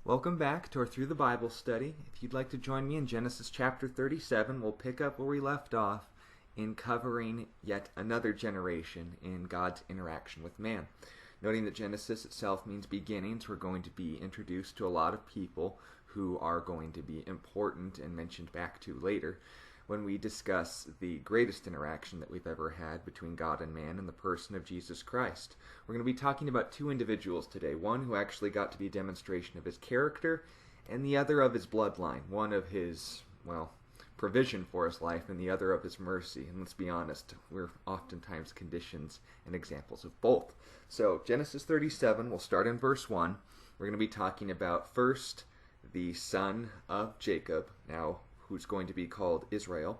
Welcome back to our Through the Bible study. If you'd like to join me in Genesis chapter 37, we'll pick up where we left off in covering yet another generation in God's interaction with man. Noting that Genesis itself means beginnings, we're going to be introduced to a lot of people who are going to be important and mentioned back to later when we discuss the greatest interaction that we've ever had between God and man in the person of Jesus Christ. We're going to be talking about two individuals today, one who actually got to be a demonstration of his character, and the other of his bloodline, one of his, provision for his life, and the other of his mercy. And let's be honest, we're oftentimes conditions and examples of both. So, Genesis 37, we'll start in verse 1. We're going to be talking about first the son of Jacob, now who's going to be called Israel,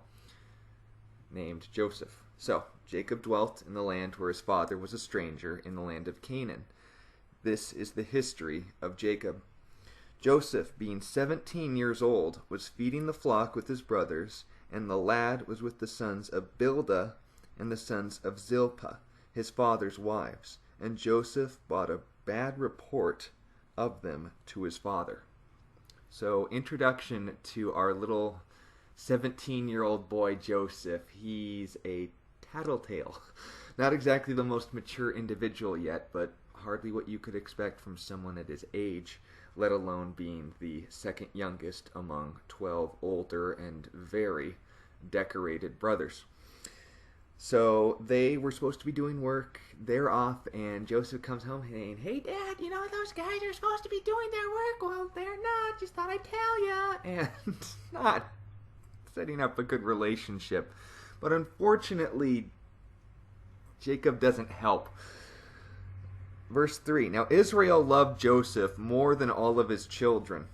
named Joseph. So, Jacob dwelt in the land where his father was a stranger, in the land of Canaan. This is the history of Jacob. Joseph, being 17 years old, was feeding the flock with his brothers, and the lad was with the sons of Bildah and the sons of Zilpah, his father's wives. And Joseph brought a bad report of them to his father. So, introduction to our little 17-year-old boy Joseph. He's a tattletale. Not exactly the most mature individual yet, but hardly what you could expect from someone at his age, let alone being the second youngest among 12 older and very decorated brothers. So they were supposed to be doing work. They're off, and Joseph comes home saying, "Hey, Dad, those guys are supposed to be doing their work. Well, they're not. Just thought I'd tell ya." And not setting up a good relationship. But unfortunately, Jacob doesn't help. Verse 3, "Now Israel loved Joseph more than all of his children."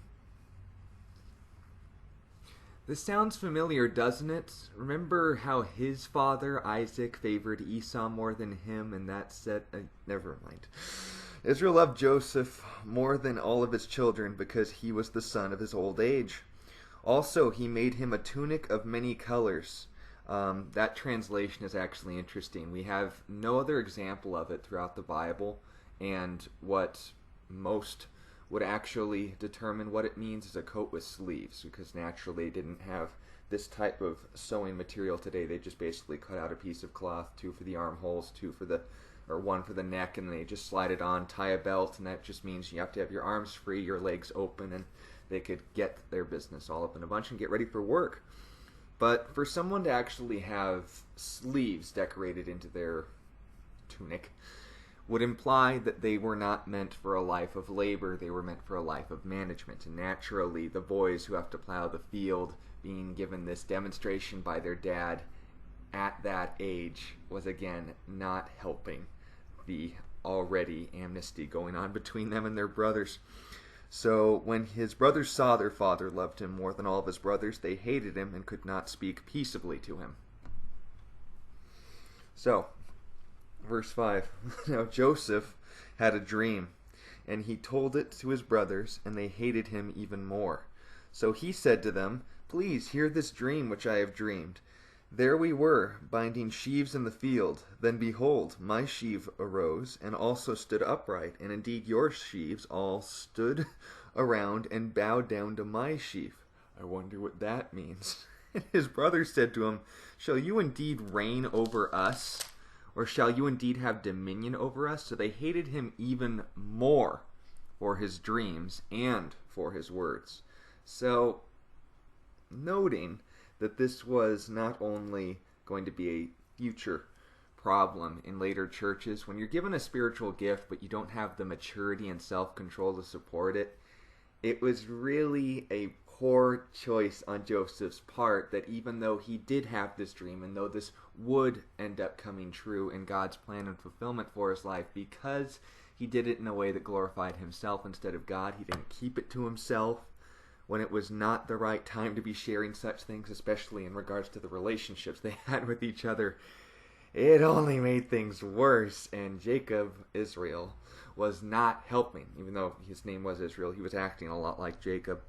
This sounds familiar, doesn't it? Remember how his father, Isaac, favored Esau more than him, and that set... never mind. Israel loved Joseph more than all of his children because he was the son of his old age. Also, he made him a tunic of many colors. That translation is actually interesting. We have no other example of it throughout the Bible, and what most would actually determine what it means is a coat with sleeves, because naturally they didn't have this type of sewing material today. They just basically cut out a piece of cloth, two for the armholes, one for the neck, and they just slide it on, tie a belt, and that just means you have to have your arms free, your legs open, and they could get their business all up in a bunch and get ready for work. But for someone to actually have sleeves decorated into their tunic would imply that they were not meant for a life of labor, they were meant for a life of management. And naturally, the boys who have to plow the field, being given this demonstration by their dad at that age, was again not helping the already amnesty going on between them and their brothers. So when his brothers saw their father loved him more than all of his brothers, they hated him and could not speak peaceably to him. So, verse 5, "Now Joseph had a dream, and he told it to his brothers, and they hated him even more. So he said to them, 'Please hear this dream which I have dreamed. There we were, binding sheaves in the field. Then behold, my sheaf arose, and also stood upright, and indeed your sheaves all stood around and bowed down to my sheaf.' I wonder what that means." And his brothers said to him, "Shall you indeed reign over us? Or shall you indeed have dominion over us?" So they hated him even more for his dreams and for his words. So, noting that this was not only going to be a future problem in later churches, when you're given a spiritual gift but you don't have the maturity and self-control to support it, it was really a poor choice on Joseph's part that even though he did have this dream, and though this would end up coming true in God's plan and fulfillment for his life, because he did it in a way that glorified himself instead of God, he didn't keep it to himself when it was not the right time to be sharing such things, especially in regards to the relationships they had with each other. It only made things worse, and Jacob, Israel, was not helping. Even though his name was Israel, he was acting a lot like Jacob.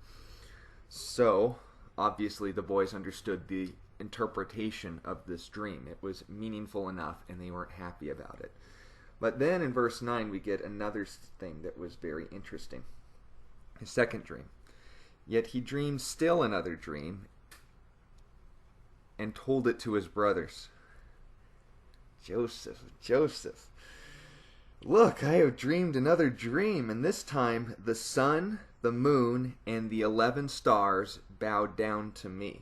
So, obviously, the boys understood the interpretation of this dream. It was meaningful enough, and they weren't happy about it. But then in verse 9, we get another thing that was very interesting. his second dream. Yet he dreamed still another dream and told it to his brothers. Joseph, look, I have dreamed another dream, and this time the sun, the moon, and the 11 stars bowed down to me.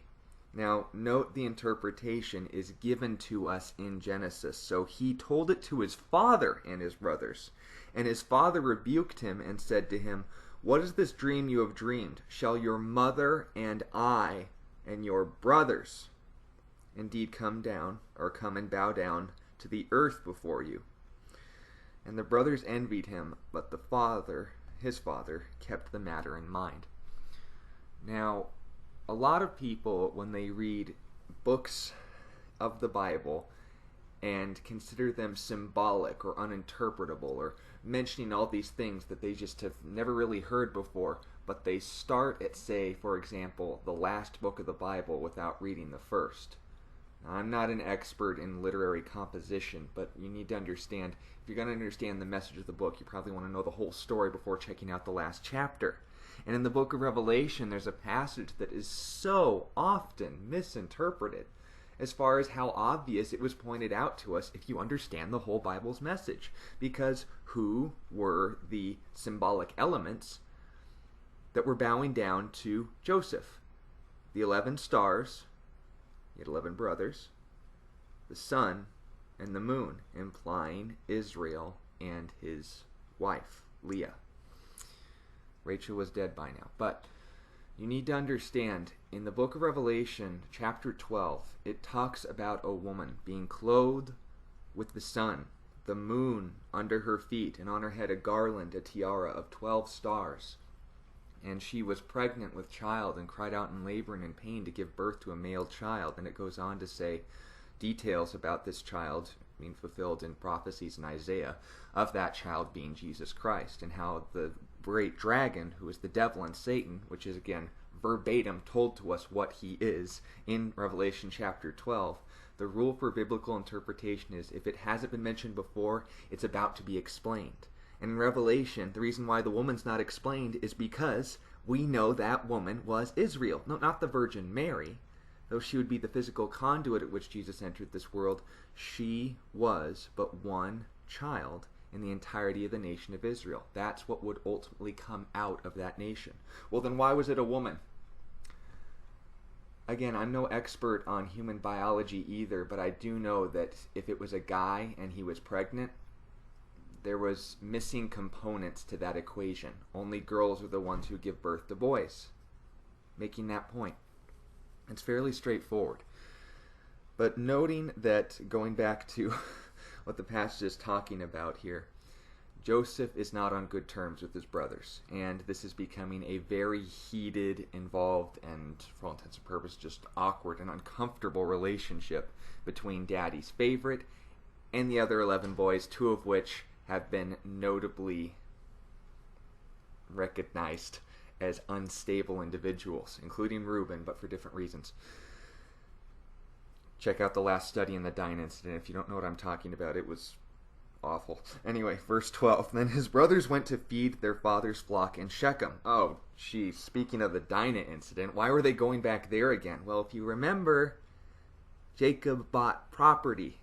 Now, note the interpretation is given to us in Genesis. So he told it to his father and his brothers. And his father rebuked him and said to him, "What is this dream you have dreamed? Shall your mother and I and your brothers indeed come and bow down to the earth before you?" And the brothers envied him, but his father, kept the matter in mind. Now, a lot of people, when they read books of the Bible and consider them symbolic or uninterpretable or mentioning all these things that they just have never really heard before, but they start at, say, for example, the last book of the Bible without reading the first. Now, I'm not an expert in literary composition, but you need to understand, if you're going to understand the message of the book, you probably want to know the whole story before checking out the last chapter. And in the book of Revelation, there's a passage that is so often misinterpreted as far as how obvious it was pointed out to us if you understand the whole Bible's message. Because who were the symbolic elements that were bowing down to Joseph? The 11 stars, he had 11 brothers, the sun, and the moon, implying Israel and his wife, Leah. Rachel was dead by now. But you need to understand, in the book of Revelation, chapter 12, it talks about a woman being clothed with the sun, the moon under her feet, and on her head a garland, a tiara of 12 stars. And she was pregnant with child and cried out in labor and in pain to give birth to a male child. And it goes on to say details about this child being fulfilled in prophecies in Isaiah of that child being Jesus Christ, and how the great dragon, who is the devil and Satan, which is again verbatim told to us what he is in Revelation chapter 12. The rule for biblical interpretation is if it hasn't been mentioned before, it's about to be explained. And in Revelation, the reason why the woman's not explained is because we know that woman was Israel. No, not the Virgin Mary. Though she would be the physical conduit at which Jesus entered this world, she was but one child in the entirety of the nation of Israel. That's what would ultimately come out of that nation. Well, then why was it a woman? Again, I'm no expert on human biology either, but I do know that if it was a guy and he was pregnant, there was missing components to that equation. Only girls are the ones who give birth to boys. Making that point. It's fairly straightforward. But noting that, going back to what the passage is talking about here, Joseph is not on good terms with his brothers, and this is becoming a very heated, involved, and for all intents and purposes just awkward and uncomfortable relationship between Daddy's favorite and the other 11 boys, 2 of which have been notably recognized as unstable individuals, including Reuben, but for different reasons. Check out the last study in the Dine incident if you don't know what I'm talking about. It was awful. Anyway, verse 12. Then his brothers went to feed their father's flock in Shechem. Oh, geez. Speaking of the Dinah incident, why were they going back there again? Well, if you remember, Jacob bought property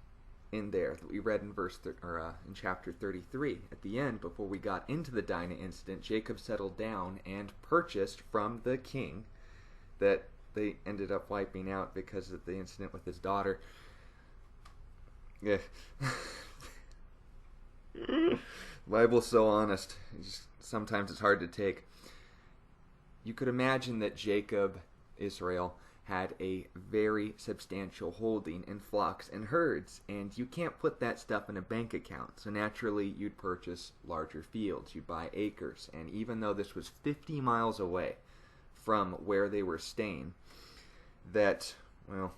in there that we read in in chapter 33. At the end, before we got into the Dinah incident, Jacob settled down and purchased from the king that they ended up wiping out because of the incident with his daughter. Yeah. The Bible's so honest. Sometimes it's hard to take. You could imagine that Jacob, Israel, had a very substantial holding in flocks and herds, and you can't put that stuff in a bank account. So naturally, you'd purchase larger fields. You'd buy acres. And even though this was 50 miles away from where they were staying, that, well,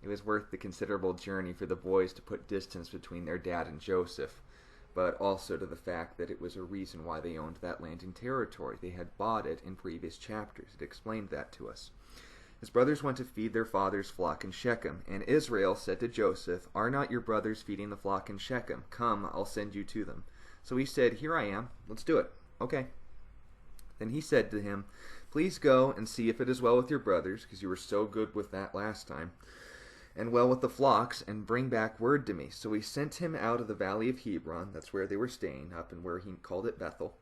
it was worth the considerable journey for the boys to put distance between their dad and Joseph, but also to the fact that it was a reason why they owned that land and territory. They had bought it in previous chapters. It explained that to us. His brothers went to feed their father's flock in Shechem, and Israel said to Joseph, "Are not your brothers feeding the flock in Shechem? Come, I'll send you to them." So he said, "Here I am. Let's do it." Okay. Then he said to him, "Please go and see if it is well with your brothers, because you were so good with that last time, and well with the flocks, and bring back word to me." So he sent him out of the valley of Hebron, that's where they were staying, up and where he called it Bethel,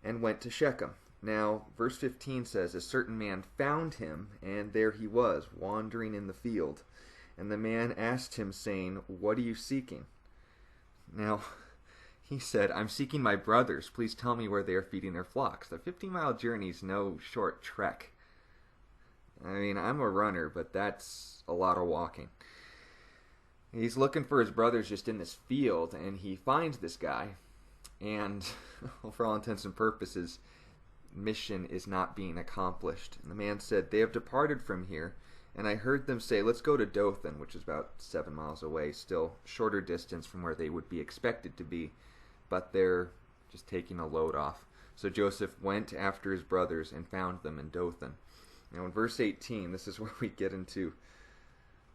and went to Shechem. Now, verse 15 says, "A certain man found him, and there he was, wandering in the field. And the man asked him, saying, 'What are you seeking?' Now, he said, 'I'm seeking my brothers. Please tell me where they are feeding their flocks.'" The 15-mile journey is no short trek. I mean, I'm a runner, but that's a lot of walking. He's looking for his brothers just in this field, and he finds this guy. And for all intents and purposes, mission is not being accomplished. And the man said, "They have departed from here, and I heard them say, 'Let's go to Dothan,'" which is about 7 miles away, still shorter distance from where they would be expected to be, but they're just taking a load off. So Joseph went after his brothers and found them in Dothan. Now in verse 18, this is where we get into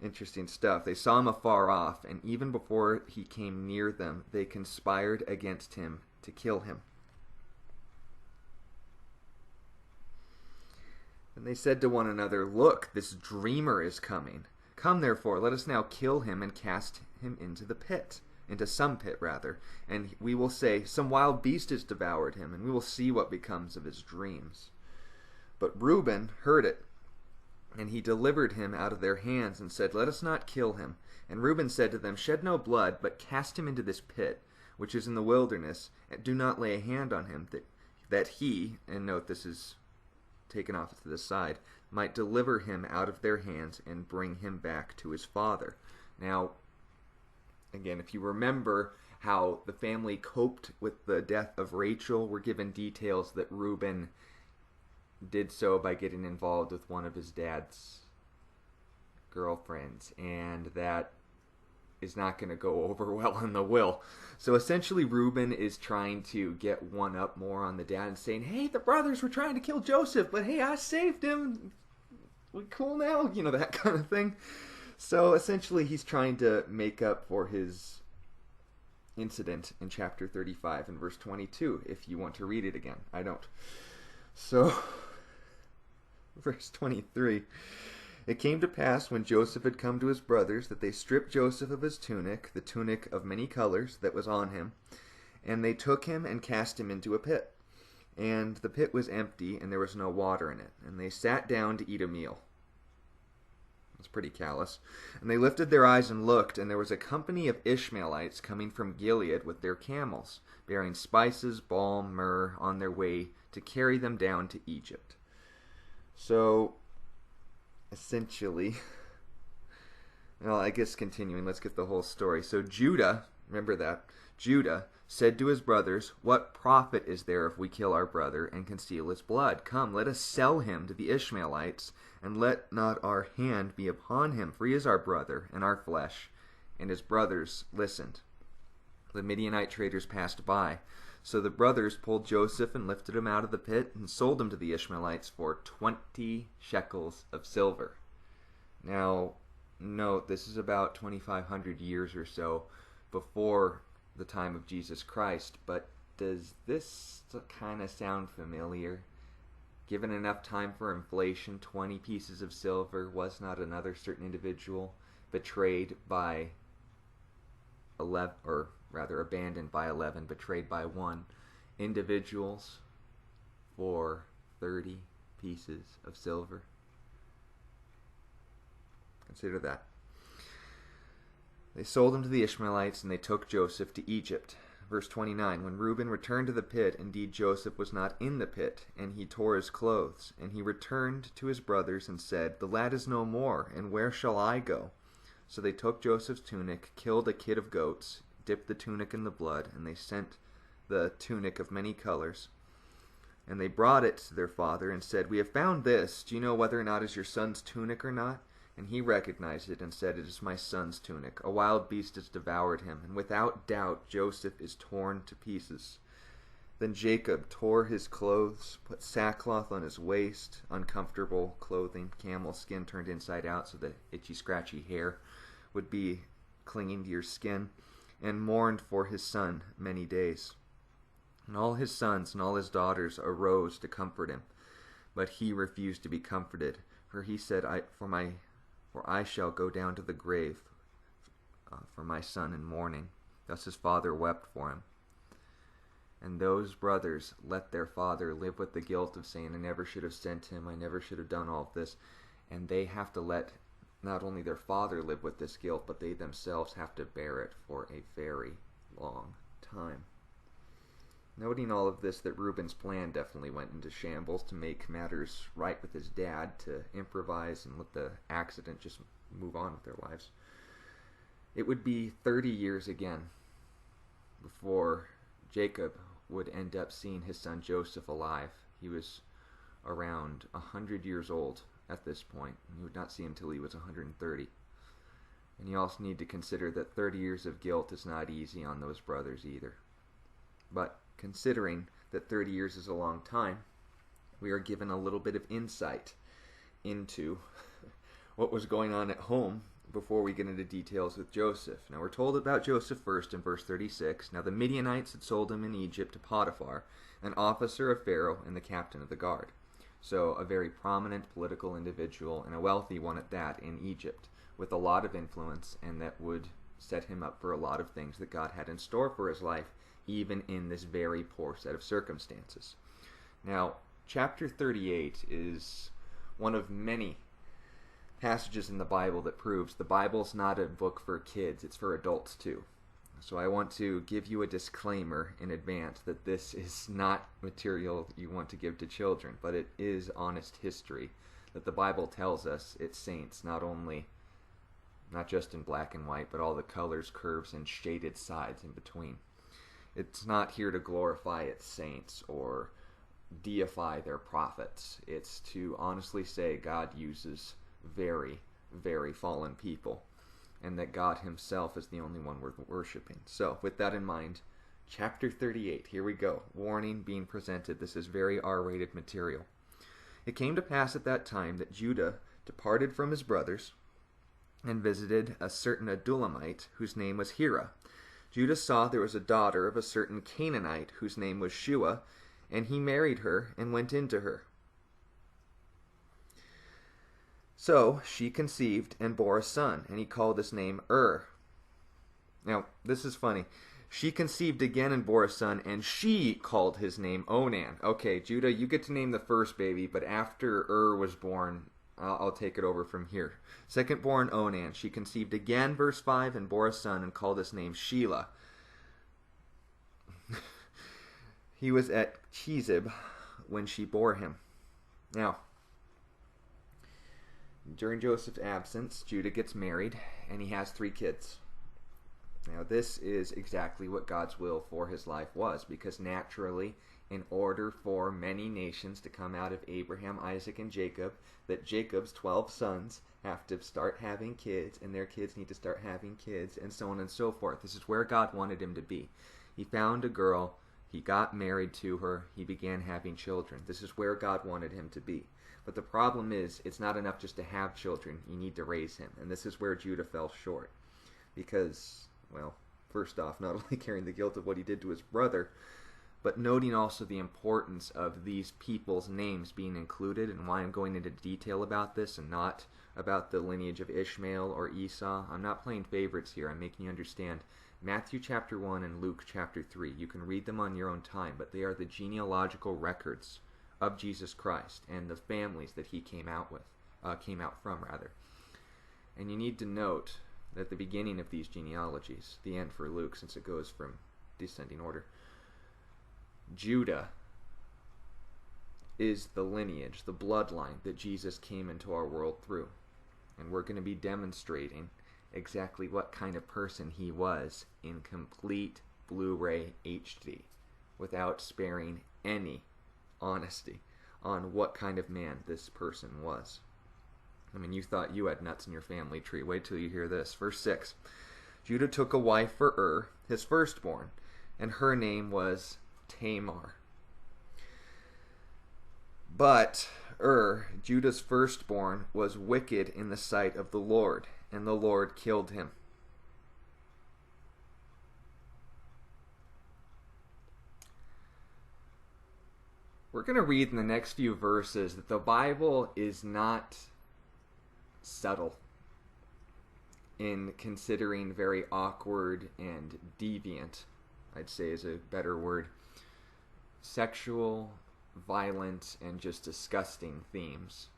interesting stuff. "They saw him afar off, and even before he came near them, they conspired against him to kill him. And they said to one another, 'Look, this dreamer is coming. Come, therefore, let us now kill him and cast him into the pit, into some pit, rather. And we will say, some wild beast has devoured him, and we will see what becomes of his dreams.' But Reuben heard it, and he delivered him out of their hands and said, 'Let us not kill him.' And Reuben said to them, 'Shed no blood, but cast him into this pit, which is in the wilderness, and do not lay a hand on him, that he," and note this is taken off to the side, "might deliver him out of their hands and bring him back to his father." Now, again, if you remember how the family coped with the death of Rachel, we're given details that Reuben did so by getting involved with one of his dad's girlfriends, and that is not going to go over well in the will. So essentially Reuben is trying to get one up more on the dad and saying, "Hey, the brothers were trying to kill Joseph, but hey, I saved him. We cool now?" You know, that kind of thing. So essentially he's trying to make up for his incident in chapter 35 and verse 22, if you want to read it again. I don't. So, verse 23. "It came to pass when Joseph had come to his brothers that they stripped Joseph of his tunic, the tunic of many colors that was on him, and they took him and cast him into a pit. And the pit was empty, and there was no water in it. And they sat down to eat a meal." That's pretty callous. "And they lifted their eyes and looked, and there was a company of Ishmaelites coming from Gilead with their camels, bearing spices, balm, myrrh, on their way to carry them down to Egypt." So, essentially, well, I guess continuing, let's get the whole story. So Judah, remember that, Judah said to his brothers, "What profit is there if we kill our brother and conceal his blood? Come, let us sell him to the Ishmaelites, and let not our hand be upon him, for he is our brother and our flesh." And his brothers listened. The Midianite traders passed by. So the brothers pulled Joseph and lifted him out of the pit and sold him to the Ishmaelites for 20 shekels of silver. Now, note, this is about 2,500 years or so before the time of Jesus Christ, but does this kind of sound familiar? Given enough time for inflation, 20 pieces of silver. Was not another certain individual betrayed by 11, or rather abandoned by 11, betrayed by 1 individuals for 30 pieces of silver? Consider that. They sold him to the Ishmaelites, and they took Joseph to Egypt. Verse 29, "When Reuben returned to the pit, indeed Joseph was not in the pit, and he tore his clothes. And he returned to his brothers and said, 'The lad is no more, and where shall I go?' So they took Joseph's tunic, killed a kid of goats, dipped the tunic in the blood, and they sent the tunic of many colors. And they brought it to their father and said, 'We have found this. Do you know whether or not it is your son's tunic or not?' And he recognized it and said, 'It is my son's tunic. A wild beast has devoured him.' And without doubt Joseph is torn to pieces. Then Jacob tore his clothes, put sackcloth on his waist, uncomfortable clothing, camel skin turned inside out so that itchy, scratchy hair would be clinging to your skin, and mourned for his son many days. And all his sons and all his daughters arose to comfort him. But he refused to be comforted, for he said, For I shall go down to the grave for my son in mourning. Thus his father wept for him. And those brothers let their father live with the guilt of saying, I never should have sent him, I never should have done all of this. And they have to let not only their father live with this guilt, but they themselves have to bear it for a very long time. Noting all of this, that Reuben's plan definitely went into shambles to make matters right with his dad, to improvise and let the accident just move on with their lives. It would be 30 years again before Jacob would end up seeing his son Joseph alive. He was around 100 years old at this point, and he would not see him until he was 130. And you also need to consider that 30 years of guilt is not easy on those brothers either. But considering that 30 years is a long time, we are given a little bit of insight into what was going on at home before we get into details with Joseph. Now we're told about Joseph first in verse 36. Now the Midianites had sold him in Egypt to Potiphar, an officer of Pharaoh and the captain of the guard. So a very prominent political individual, and a wealthy one at that, in Egypt, with a lot of influence, and that would set him up for a lot of things that God had in store for his life, even in this very poor set of circumstances. Now, chapter 38 is one of many passages in the Bible that proves the Bible's not a book for kids, it's for adults too. So I want to give you a disclaimer in advance that this is not material you want to give to children, but it is honest history that the Bible tells us its saints, not just in black and white, but all the colors, curves, and shaded sides in between. It's not here to glorify its saints or deify their prophets. It's to honestly say God uses very, very fallen people, and that God himself is the only one worth worshiping. So, with that in mind, chapter 38, here we go. Warning being presented. This is very R-rated material. It came to pass at that time that Judah departed from his brothers and visited a certain Adullamite whose name was Hira. Judah saw there was a daughter of a certain Canaanite whose name was Shua, and he married her and went into her. So she conceived and bore a son, and he called his name Now, this is funny. She conceived again and bore a son, and she called his name Onan. Okay, Judah, you get to name the first baby, but after was born, I'll take it over from here. Second born Onan. She conceived again, verse 5, and bore a son, and called his name Shelah. He was at Chezib when she bore him. Now, during Joseph's absence, Judah gets married, and he has 3 kids. Now, this is exactly what God's will for his life was, because naturally, in order for many nations to come out of Abraham, Isaac, and Jacob, that Jacob's 12 sons have to start having kids, and their kids need to start having kids, and so on and so forth. This is where God wanted him to be. He found a girl, he got married to her, he began having children. This is where God wanted him to be. But the problem is, it's not enough just to have children, you need to raise him. And this is where Judah fell short. Because, well, first off, not only carrying the guilt of what he did to his brother, but noting also the importance of these people's names being included, and why I'm going into detail about this and not about the lineage of Ishmael or Esau. I'm not playing favorites here, I'm making you understand Matthew chapter 1 and Luke chapter 3. You can read them on your own time, but they are the genealogical records of Jesus Christ and the families that he came out from. And you need to note that at the beginning of these genealogies, the end for Luke, since it goes from descending order, Judah is the lineage, the bloodline that Jesus came into our world through. And we're going to be demonstrating exactly what kind of person he was in complete Blu-ray HD, without sparing any honesty on what kind of man this person was. I mean, you thought you had nuts in your family tree. Wait till you hear this. Verse 6. Judah took a wife for his firstborn, and her name was Tamar. But Judah's firstborn, was wicked in the sight of the Lord, and the Lord killed him. We're going to read in the next few verses that the Bible is not subtle in considering very awkward and deviant, I'd say is a better word, sexual, violent, and just disgusting themes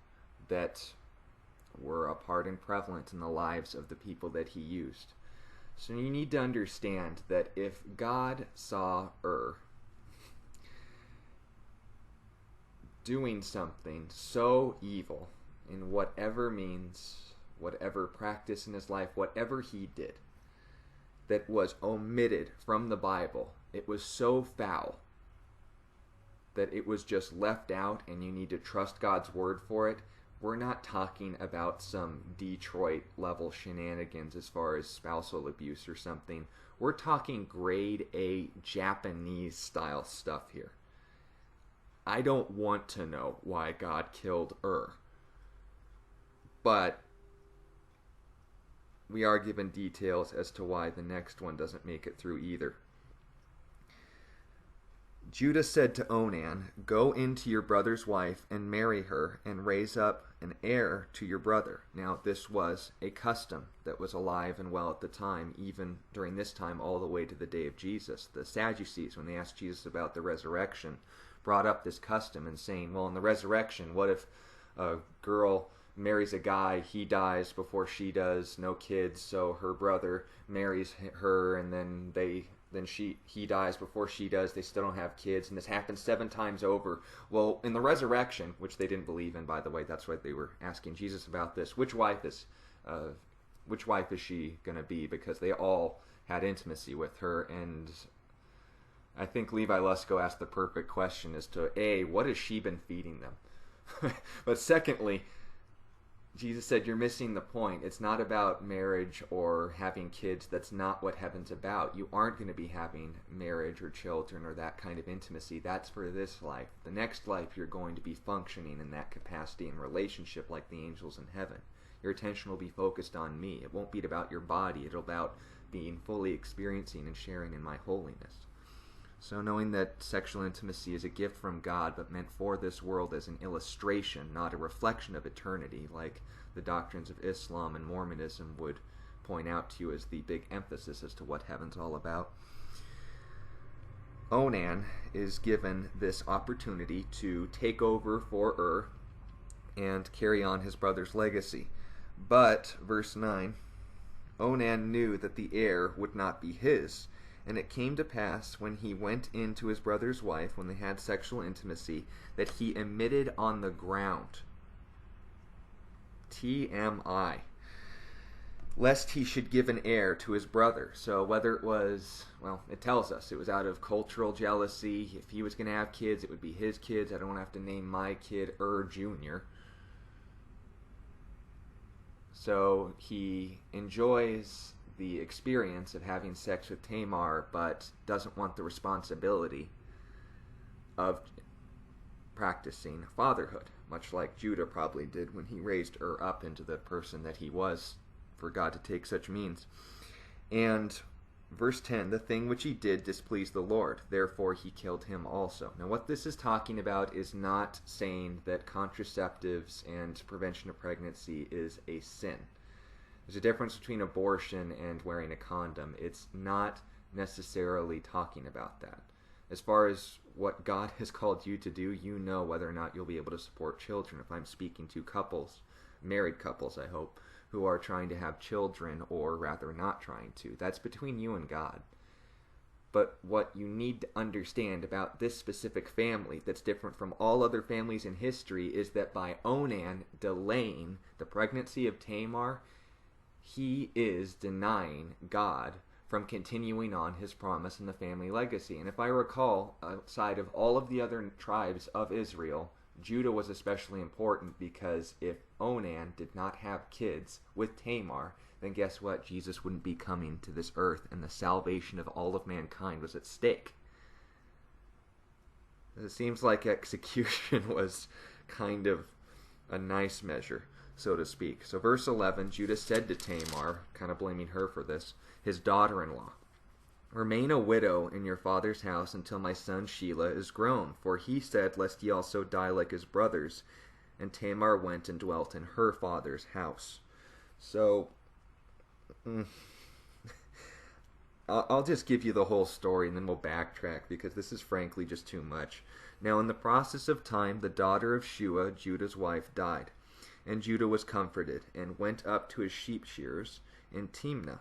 that were a part and prevalent in the lives of the people that he used. So you need to understand that if God saw doing something so evil in whatever means, whatever practice in his life, whatever he did, that was omitted from the Bible, it was so foul that it was just left out and you need to trust God's word for it. We're not talking about some Detroit level shenanigans as far as spousal abuse or something. We're talking grade A Japanese style stuff here. I don't want to know why God killed but we are given details as to why the next one doesn't make it through either. Judah said to Onan, "Go into your brother's wife and marry her and raise up an heir to your brother." Now, this was a custom that was alive and well at the time, even during this time all the way to the day of Jesus. The Sadducees, when they asked Jesus about the resurrection, brought up this custom and saying, well, in the resurrection, what if a girl marries a guy, he dies before she does, no kids, so her brother marries her, and then he dies before she does, they still don't have kids, and this happens 7 times over. Well, in the resurrection, which they didn't believe in, by the way, that's why they were asking Jesus about this, which wife is she going to be? Because they all had intimacy with her, and I think Levi Lusko asked the perfect question as to, A, what has she been feeding them? But secondly, Jesus said, you're missing the point. It's not about marriage or having kids. That's not what heaven's about. You aren't going to be having marriage or children or that kind of intimacy. That's for this life. The next life, you're going to be functioning in that capacity and relationship like the angels in heaven. Your attention will be focused on me. It won't be about your body. It'll be about being fully experiencing and sharing in my holiness. So knowing that sexual intimacy is a gift from God, but meant for this world as an illustration, not a reflection of eternity, like the doctrines of Islam and Mormonism would point out to you as the big emphasis as to what heaven's all about. Onan is given this opportunity to take over for and carry on his brother's legacy. But, verse 9, Onan knew that the heir would not be his. And it came to pass, when he went in to his brother's wife, when they had sexual intimacy, that he emitted on the ground, TMI, lest he should give an heir to his brother. So whether it was, well, it tells us, it was out of cultural jealousy. If he was going to have kids, it would be his kids. I don't have to name my kid Jr. So he enjoys the experience of having sex with Tamar, but doesn't want the responsibility of practicing fatherhood, much like Judah probably did when he raised up into the person that he was, for God to take such means. And verse 10, the thing which he did displeased the Lord, therefore he killed him also. Now what this is talking about is not saying that contraceptives and prevention of pregnancy is a sin. There's a difference between abortion and wearing a condom. It's not necessarily talking about that. As far as what God has called you to do, you know whether or not you'll be able to support children. If I'm speaking to couples, married couples, I hope, who are trying to have children, or rather not trying to, that's between you and God. But what you need to understand about this specific family that's different from all other families in history is that by Onan delaying the pregnancy of Tamar, he is denying God from continuing on his promise in the family legacy. And if I recall, outside of all of the other tribes of Israel, Judah was especially important, because if Onan did not have kids with Tamar, then guess what? Jesus wouldn't be coming to this earth, and the salvation of all of mankind was at stake. It seems like execution was kind of a nice measure, so to speak. So verse 11, Judah said to Tamar, kind of blaming her for this, his daughter-in-law, Remain a widow in your father's house until my son Shelah is grown. For he said, lest he also die like his brothers. And Tamar went and dwelt in her father's house. So, I'll just give you the whole story and then we'll backtrack because this is frankly just too much. Now in the process of time, the daughter of Shua, Judah's wife, died. And Judah was comforted and went up to his sheep shearers in Timnah.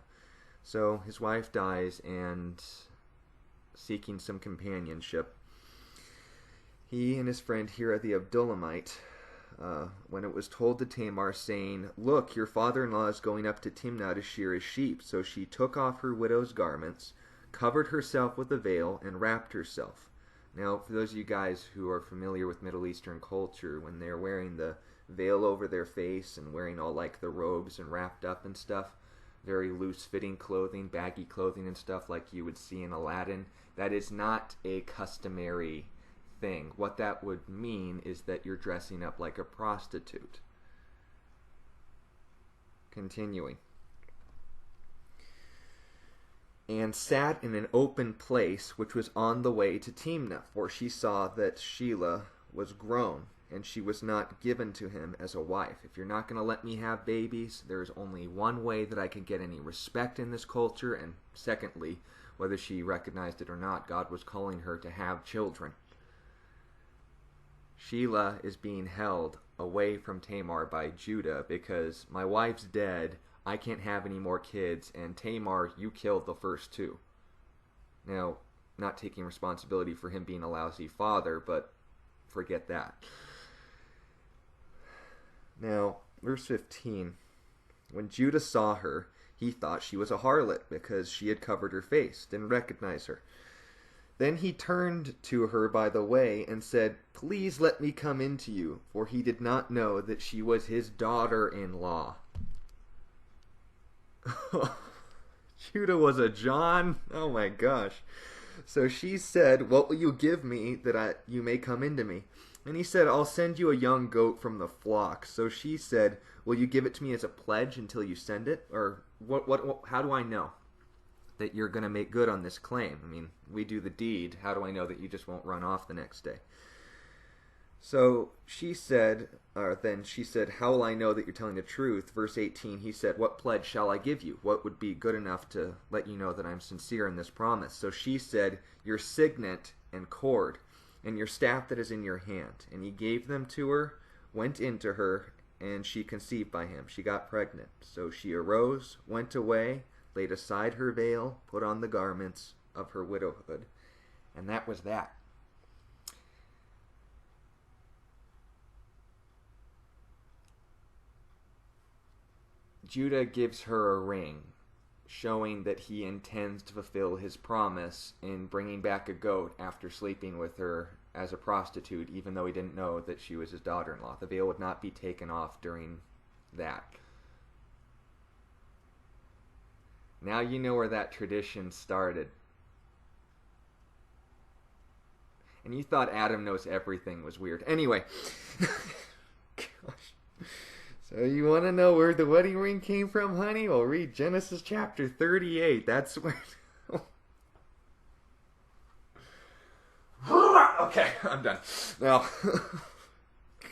So his wife dies, and seeking some companionship, he and his friend Hira the Abdullamite, when it was told to Tamar, saying, Look, your father-in-law is going up to Timnah to shear his sheep. So she took off her widow's garments, covered herself with a veil, and wrapped herself. Now, for those of you guys who are familiar with Middle Eastern culture, when they're wearing the veil over their face and wearing all like the robes and wrapped up and stuff, very loose-fitting clothing, baggy clothing and stuff like you would see in Aladdin, that is not a customary thing. What that would mean is that you're dressing up like a prostitute. Continuing. And sat in an open place which was on the way to Timnah, for she saw that Shelah was grown, and she was not given to him as a wife. If you're not going to let me have babies, there's only one way that I can get any respect in this culture, and secondly, whether she recognized it or not, God was calling her to have children. Shelah is being held away from Tamar by Judah because my wife's dead, I can't have any more kids, and Tamar, you killed the first two. Now, not taking responsibility for him being a lousy father, but forget that. Now, verse 15. When Judah saw her, he thought she was a harlot because she had covered her face, didn't recognize her. Then he turned to her by the way and said, Please let me come in to you, for he did not know that she was his daughter-in-law. Judah was a John. Oh my gosh. So she said, What will you give me that you may come into me? And he said, I'll send you a young goat from the flock. So she said, Will you give it to me as a pledge until you send it? Or what how do I know that you're going to make good on this claim? I mean, we do the deed. How do I know that you just won't run off the next day? So then she said, How will I know that you're telling the truth? Verse 18, he said, What pledge shall I give you? What would be good enough to let you know that I'm sincere in this promise? So she said, Your signet and cord, and your staff that is in your hand. And he gave them to her, went into her, and she conceived by him. She got pregnant. So she arose, went away, laid aside her veil, put on the garments of her widowhood. And that was that. Judah gives her a ring, showing that he intends to fulfill his promise in bringing back a goat after sleeping with her as a prostitute, even though he didn't know that she was his daughter-in-law. The veil would not be taken off during that. Now you know where that tradition started. And you thought Adam knows everything was weird. Anyway. Gosh. So you want to know where the wedding ring came from, honey? Well, read Genesis chapter 38. That's where... Okay, I'm done. Now,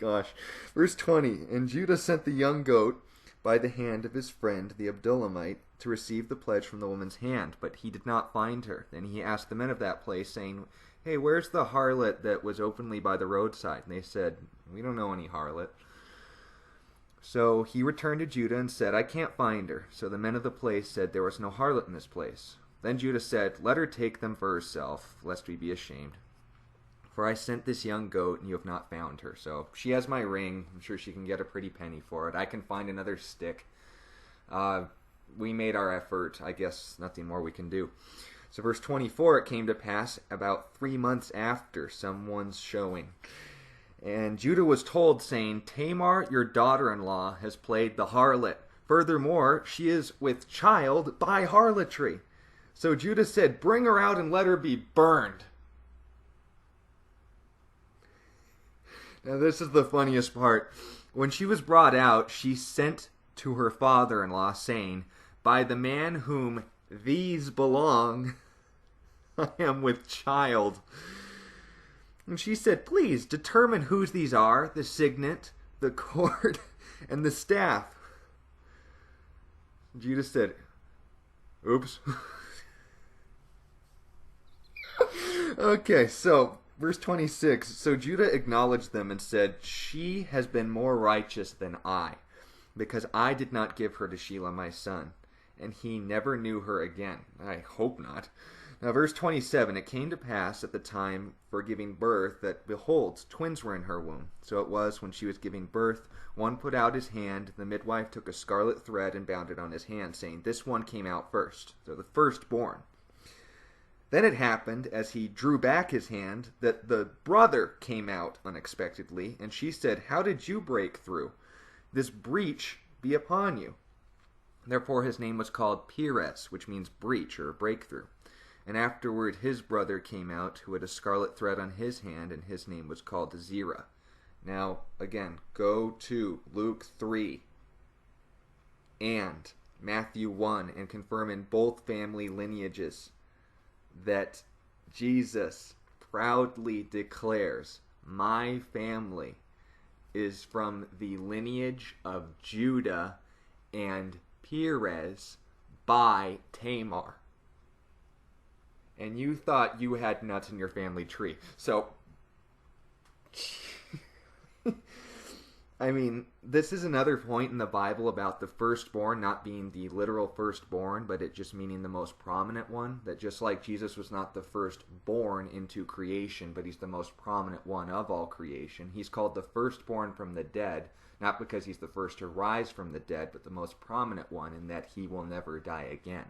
gosh. Verse 20. And Judah sent the young goat by the hand of his friend, the Abdullamite, to receive the pledge from the woman's hand. But he did not find her. Then he asked the men of that place, saying, Hey, where's the harlot that was openly by the roadside? And they said, We don't know any harlot. So he returned to Judah and said, I can't find her. So the men of the place said, There was no harlot in this place. Then Judah said, Let her take them for herself, lest we be ashamed. For I sent this young goat, and you have not found her. So she has my ring. I'm sure she can get a pretty penny for it. I can find another stick. We made our effort. I guess nothing more we can do. So verse 24, it came to pass about 3 months after someone's showing. And Judah was told, saying, Tamar, your daughter-in-law, has played the harlot. Furthermore, she is with child by harlotry. So Judah said, Bring her out and let her be burned. Now this is the funniest part. When she was brought out, she sent to her father-in-law, saying, By the man whom these belong, I am with child. And she said, please determine whose these are, the signet, the cord, and the staff. Judah said, oops. Okay, so verse 26. So Judah acknowledged them and said, she has been more righteous than I, because I did not give her to Shelah my son, and he never knew her again. I hope not. Now, verse 27, it came to pass at the time for giving birth that, behold, twins were in her womb. So it was, when she was giving birth, one put out his hand, the midwife took a scarlet thread and bound it on his hand, saying, this one came out first. So the firstborn. Then it happened, as he drew back his hand, that the brother came out unexpectedly, and she said, how did you break through? This breach be upon you. Therefore his name was called Perez, which means breach or breakthrough. And afterward his brother came out, who had a scarlet thread on his hand, and his name was called Zerah. Now, again, go to Luke 3 and Matthew 1 and confirm in both family lineages that Jesus proudly declares, my family is from the lineage of Judah and Perez by Tamar. And you thought you had nuts in your family tree. So, I mean, this is another point in the Bible about the firstborn not being the literal firstborn, but it just meaning the most prominent one. That just like Jesus was not the firstborn into creation, but he's the most prominent one of all creation. He's called the firstborn from the dead, not because he's the first to rise from the dead, but the most prominent one in that he will never die again.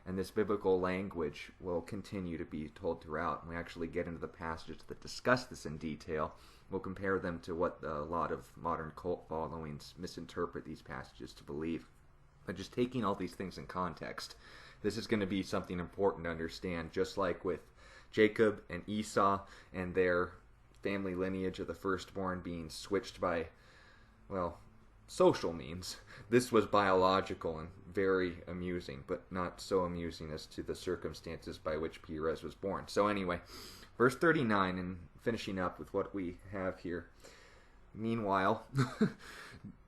And this biblical language will continue to be told throughout. And we actually get into the passages that discuss this in detail. We'll compare them to what a lot of modern cult followings misinterpret these passages to believe. But just taking all these things in context, this is going to be something important to understand, just like with Jacob and Esau and their family lineage of the firstborn being switched by, well, social means. This was biological and very amusing, but not so amusing as to the circumstances by which Perez was born. So anyway, verse 39, and finishing up with what we have here. Meanwhile,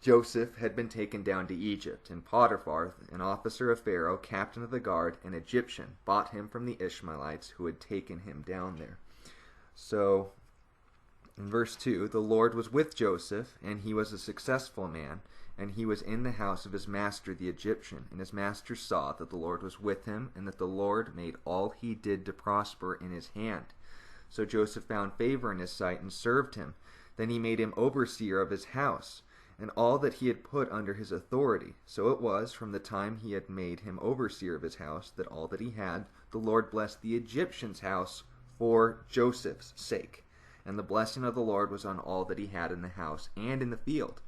Joseph had been taken down to Egypt, and Potiphar, an officer of Pharaoh, captain of the guard, an Egyptian, bought him from the Ishmaelites who had taken him down there. So, in verse 2, the Lord was with Joseph, and he was a successful man, and he was in the house of his master the Egyptian. And his master saw that the Lord was with him, and that the Lord made all he did to prosper in his hand. So Joseph found favor in his sight and served him. Then he made him overseer of his house, and all that he had put under his authority. So it was, from the time he had made him overseer of his house, that all that he had, the Lord blessed the Egyptian's house for Joseph's sake. And the blessing of the Lord was on all that he had in the house and in the field.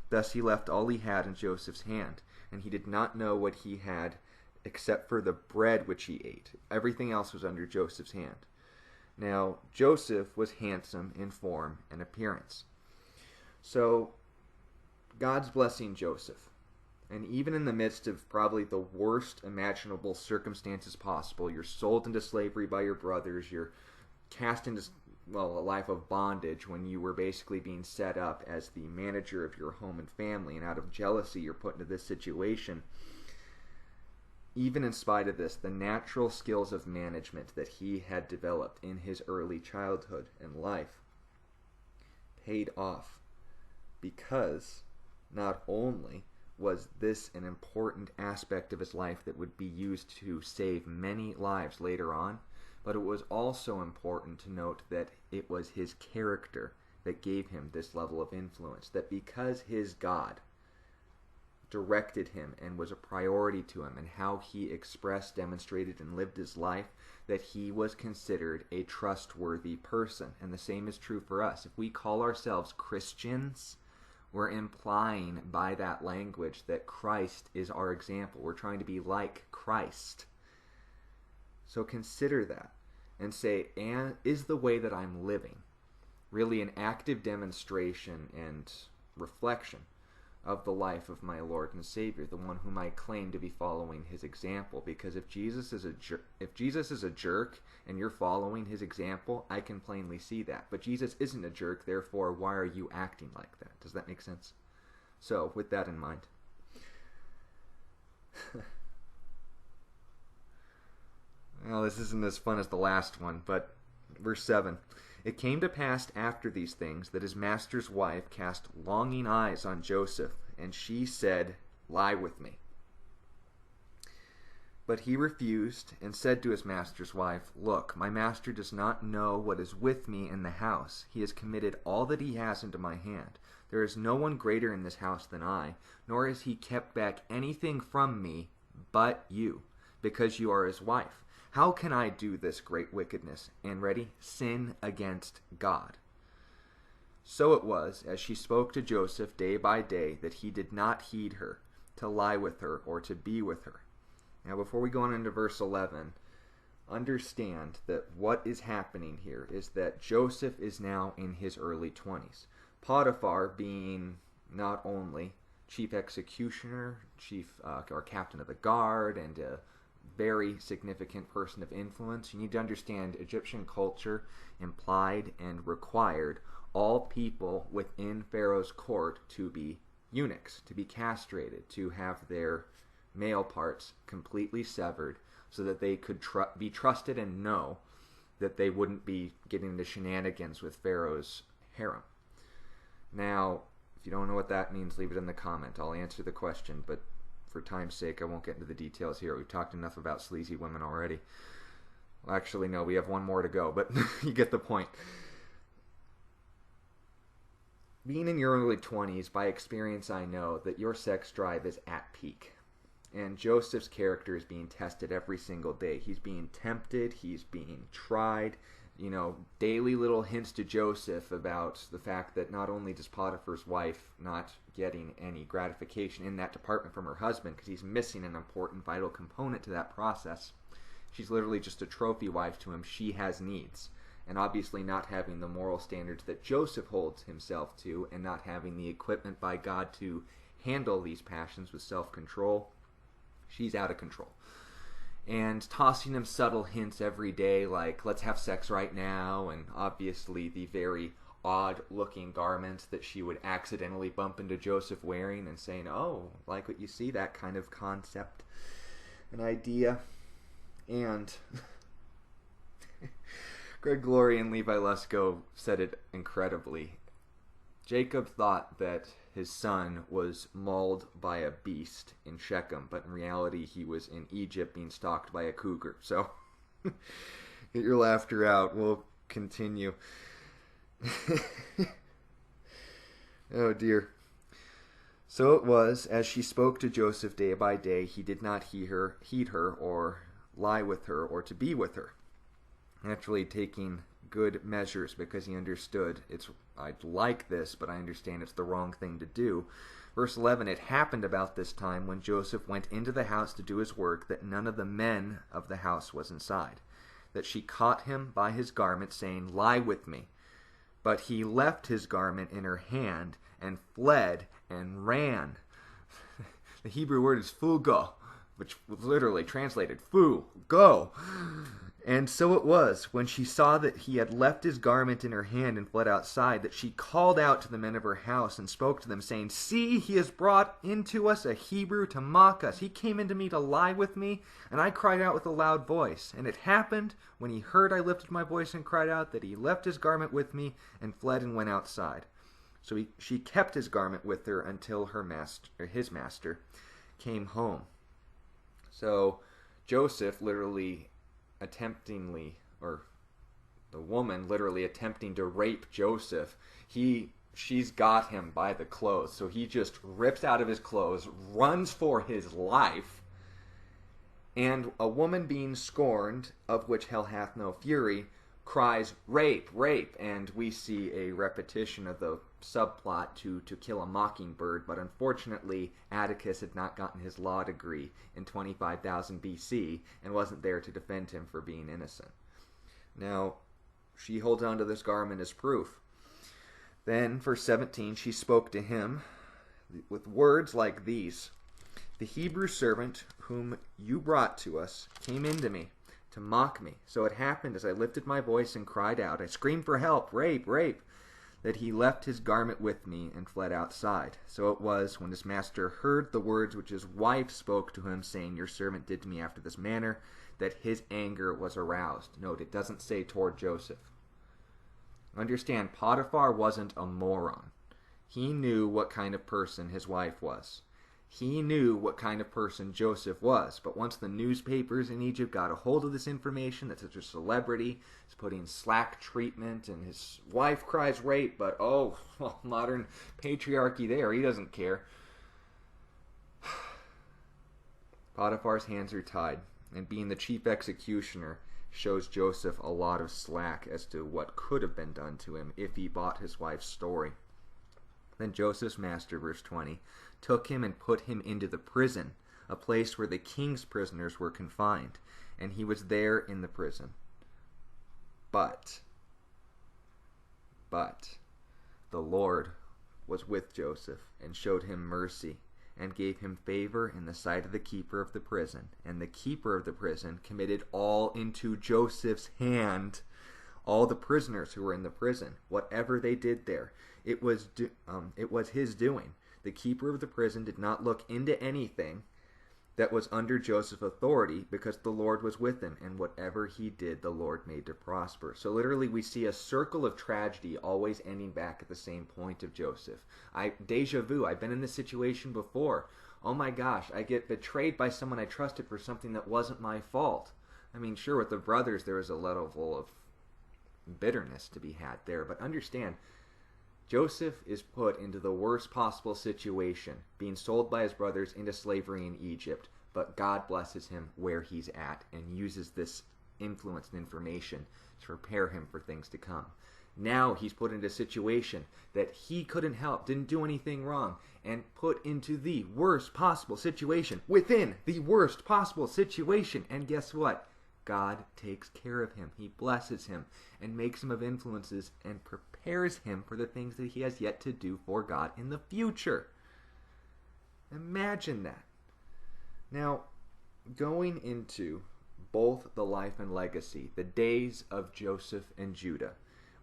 Thus he left all he had in Joseph's hand, and he did not know what he had except for the bread which he ate. Everything else was under Joseph's hand. Now Joseph was handsome in form and appearance. So God's blessing Joseph. And even in the midst of probably the worst imaginable circumstances possible, you're sold into slavery by your brothers, you're cast into a life of bondage when you were basically being set up as the manager of your home and family, and out of jealousy you're put into this situation. Even in spite of this, the natural skills of management that he had developed in his early childhood and life paid off, because not only was this an important aspect of his life that would be used to save many lives later on, but it was also important to note that it was his character that gave him this level of influence. That because his God directed him and was a priority to him, and how he expressed, demonstrated, and lived his life, that he was considered a trustworthy person. And the same is true for us. If we call ourselves Christians, we're implying by that language that Christ is our example. We're trying to be like Christ. So consider that and say, and is the way that I'm living really an active demonstration and reflection of the life of my Lord and Savior, the one whom I claim to be following his example. Because if Jesus is a jerk and you're following his example, I can plainly see that. But Jesus isn't a jerk, therefore why are you acting like that? Does that make sense? So, with that in mind. Well, this isn't as fun as the last one, but verse 7. It came to pass after these things that his master's wife cast longing eyes on Joseph, and she said, "Lie with me." But he refused and said to his master's wife, "Look, my master does not know what is with me in the house. He has committed all that he has into my hand. There is no one greater in this house than I, nor has he kept back anything from me but you, because you are his wife. How can I do this great wickedness and sin against God?" So it was, as she spoke to Joseph day by day, that he did not heed her, to lie with her or to be with her. Now, before we go on into verse 11, understand that what is happening here is that Joseph is now in his early 20s. Potiphar being not only chief executioner, chief or captain of the guard, and a very significant person of influence. You need to understand Egyptian culture implied and required all people within Pharaoh's court to be eunuchs, to be castrated, to have their male parts completely severed so that they could be trusted and know that they wouldn't be getting into shenanigans with Pharaoh's harem. Now, if you don't know what that means, leave it in the comment. I'll answer the question, but for time's sake, I won't get into the details here. We've talked enough about sleazy women already. Well, actually, no, we have one more to go, but you get the point. Being in your early 20s, by experience, I know that your sex drive is at peak. And Joseph's character is being tested every single day. He's being tempted. He's being tried. Daily little hints to Joseph about the fact that not only does Potiphar's wife not getting any gratification in that department from her husband, because he's missing an important, vital component to that process, she's literally just a trophy wife to him. She has needs. And obviously not having the moral standards that Joseph holds himself to, and not having the equipment by God to handle these passions with self-control, she's out of control. And tossing him subtle hints every day like, let's have sex right now, and obviously the very odd-looking garments that she would accidentally bump into Joseph wearing, and saying, "Oh, like what you see," that kind of concept, an idea. And Greg Glory and Levi Lusko said it incredibly. Jacob thought that his son was mauled by a beast in Shechem, but in reality he was in Egypt being stalked by a cougar. So, get your laughter out. We'll continue. Oh dear. So it was, as she spoke to Joseph day by day, he did not heed her, or lie with her, or to be with her. Naturally taking good measures, because he understood I'd like this, but I understand it's the wrong thing to do. Verse 11, it happened about this time when Joseph went into the house to do his work that none of the men of the house was inside, that she caught him by his garment, saying, "Lie with me." But he left his garment in her hand and fled and ran. The Hebrew word is fugo, which was literally translated, "Fu, go." And so it was, when she saw that he had left his garment in her hand and fled outside, that she called out to the men of her house and spoke to them, saying, "See, he has brought into us a Hebrew to mock us. He came into me to lie with me." And I cried out with a loud voice. And it happened, when he heard I lifted my voice and cried out, that he left his garment with me and fled and went outside. So she kept his garment with her until his master came home. So Joseph literally the woman literally attempting to rape Joseph, she's got him by the clothes. So he just rips out of his clothes, runs for his life, and a woman being scorned, of which hell hath no fury, cries, "Rape, rape," and we see a repetition of the subplot to Kill a Mockingbird, but unfortunately Atticus had not gotten his law degree in 25,000 BC and wasn't there to defend him for being innocent. Now, she holds on to this garment as proof. Then, verse 17, she spoke to him, with words like these: "The Hebrew servant whom you brought to us came into me to mock me. So it happened as I lifted my voice and cried out, I screamed for help, rape, rape, that he left his garment with me and fled outside. So it was, when his master heard the words which his wife spoke to him, saying, Your servant did to me after this manner, that his anger was aroused." Note, it doesn't say toward Joseph. Understand, Potiphar wasn't a moron. He knew what kind of person his wife was. He knew what kind of person Joseph was. But once the newspapers in Egypt got a hold of this information that such a celebrity is putting slack treatment and his wife cries rape, but modern patriarchy there, he doesn't care. Potiphar's hands are tied, and being the chief executioner shows Joseph a lot of slack as to what could have been done to him if he bought his wife's story. Then Joseph's master, verse 20, took him and put him into the prison, a place where the king's prisoners were confined, and he was there in the prison. But the Lord was with Joseph and showed him mercy and gave him favor in the sight of the keeper of the prison. And the keeper of the prison committed all into Joseph's hand, all the prisoners who were in the prison, whatever they did there. It was his doing. The keeper of the prison did not look into anything that was under Joseph's authority, because the Lord was with him, and whatever he did, the Lord made to prosper. So literally we see a circle of tragedy always ending back at the same point of Joseph. Deja vu, I've been in this situation before. Oh my gosh, I get betrayed by someone I trusted for something that wasn't my fault. I mean, sure, with the brothers there was a level of bitterness to be had there, but understand, Joseph is put into the worst possible situation, being sold by his brothers into slavery in Egypt, but God blesses him where he's at and uses this influence and information to prepare him for things to come. Now he's put into a situation that he couldn't help, didn't do anything wrong, and put into the worst possible situation within the worst possible situation. And guess what? God takes care of him. He blesses him and makes him of influences and prepares him for the things that he has yet to do for God in the future. Imagine that. Now, going into both the life and legacy, the days of Joseph and Judah,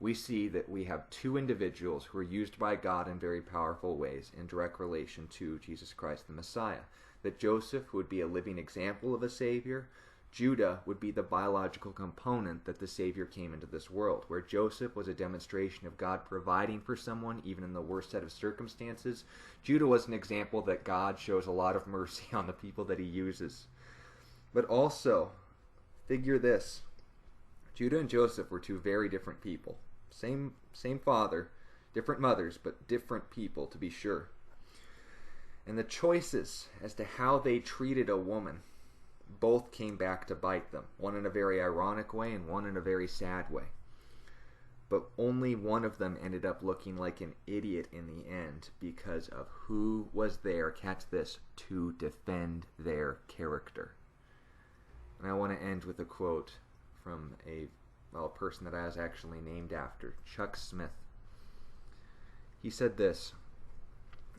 we see that we have two individuals who are used by God in very powerful ways in direct relation to Jesus Christ the Messiah. That Joseph would be a living example of a Savior. Judah would be the biological component that the Savior came into this world, where Joseph was a demonstration of God providing for someone even in the worst set of circumstances. Judah was an example that God shows a lot of mercy on the people that he uses. But also, figure this. Judah and Joseph were two very different people. Same father, different mothers, but different people to be sure. And the choices as to how they treated a woman both came back to bite them, one in a very ironic way and one in a very sad way. But only one of them ended up looking like an idiot in the end because of who was there, catch this, to defend their character. And I want to end with a quote from a person that I was actually named after, Chuck Smith. He said this: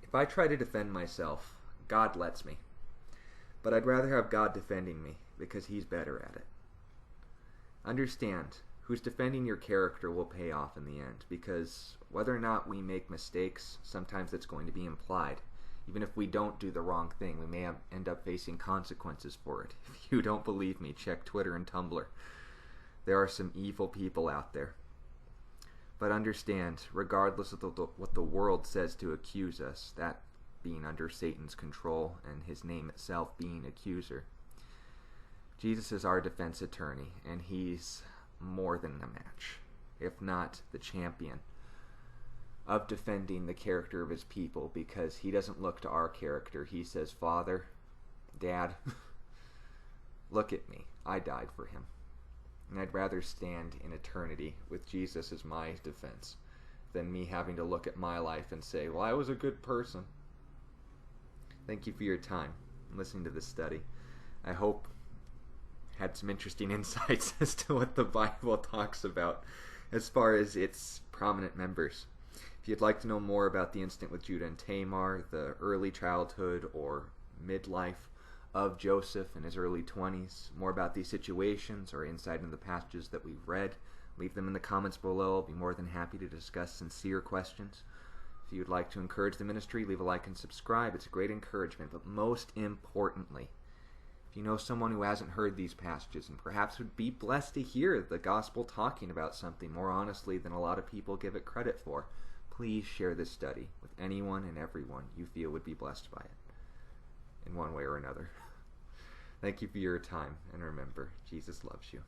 "If I try to defend myself, God lets me. But I'd rather have God defending me because he's better at it." Understand, who's defending your character will pay off in the end, because whether or not we make mistakes, sometimes it's going to be implied. Even if we don't do the wrong thing, we may end up facing consequences for it. If you don't believe me, check Twitter and Tumblr. There are some evil people out there. But understand, regardless of what the world says to accuse us, that being under Satan's control and his name itself being accuser, Jesus is our defense attorney, and he's more than a match, if not the champion, of defending the character of his people, because he doesn't look to our character. He says, Father, Dad, look at me. I died for him. And I'd rather stand in eternity with Jesus as my defense than me having to look at my life and say, well, I was a good person. Thank you for your time listening to this study. I hope had some interesting insights as to what the Bible talks about as far as its prominent members. If you'd like to know more about the incident with Judah and Tamar, the early childhood or midlife of Joseph in his early 20s, more about these situations or insight into the passages that we've read, leave them in the comments below. I'll be more than happy to discuss sincere questions. If you'd like to encourage the ministry, leave a like and subscribe. It's a great encouragement. But most importantly, if you know someone who hasn't heard these passages and perhaps would be blessed to hear the gospel talking about something more honestly than a lot of people give it credit for, please share this study with anyone and everyone you feel would be blessed by it in one way or another. Thank you for your time, and remember, Jesus loves you.